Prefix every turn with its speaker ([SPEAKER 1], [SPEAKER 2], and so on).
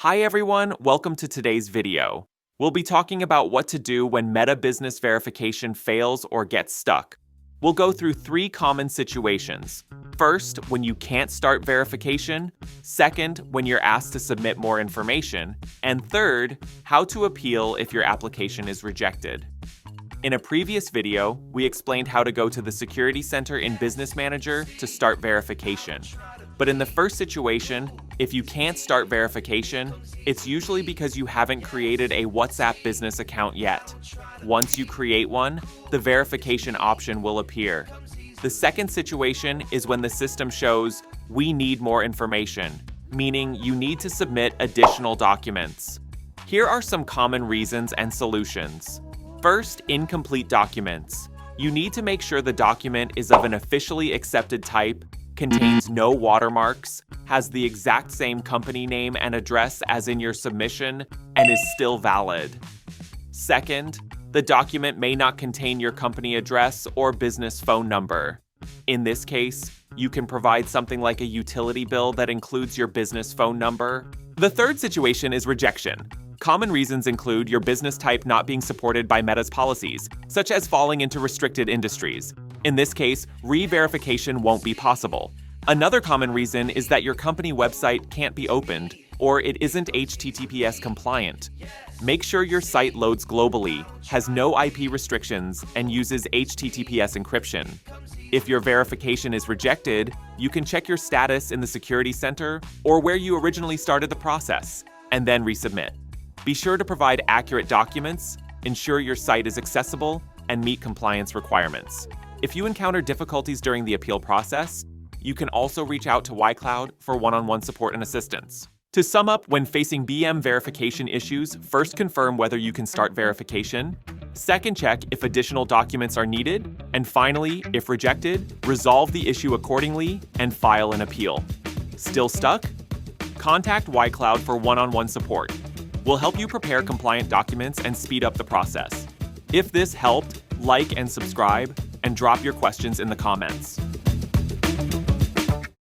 [SPEAKER 1] Hi everyone, welcome to today's video. We'll be talking about what to do when Meta Business Verification fails or gets stuck. We'll go through 3 common situations. First, when you can't start verification. Second, when you're asked to submit more information. And third, how to appeal if your application is rejected. In a previous video, we explained how to go to the Security Center in Business Manager to start verification. But in the first situation, if you can't start verification, it's usually because you haven't created a WhatsApp business account yet. Once you create one, the verification option will appear. The second situation is when the system shows, "We need more information," meaning you need to submit additional documents. Here are some common reasons and solutions. First, incomplete documents. You need to make sure the document is of an officially accepted type, contains no watermarks, has the exact same company name and address as in your submission, and is still valid. Second, the document may not contain your company address or business phone number. In this case, you can provide something like a utility bill that includes your business phone number. The third situation is rejection. Common reasons include your business type not being supported by Meta's policies, such as falling into restricted industries. In this case, re-verification won't be possible. Another common reason is that your company website can't be opened, or it isn't HTTPS compliant. Make sure your site loads globally, has no IP restrictions, and uses HTTPS encryption. If your verification is rejected, you can check your status in the Security Center or where you originally started the process, and then resubmit. Be sure to provide accurate documents, ensure your site is accessible, and meet compliance requirements. If you encounter difficulties during the appeal process, you can also reach out to YCloud for one-on-one support and assistance. To sum up, when facing BM verification issues, first confirm whether you can start verification. Second, check if additional documents are needed. And finally, if rejected, resolve the issue accordingly and file an appeal. Still stuck? Contact YCloud for one-on-one support. We'll help you prepare compliant documents and speed up the process. If this helped, like and subscribe, and drop your questions in the comments.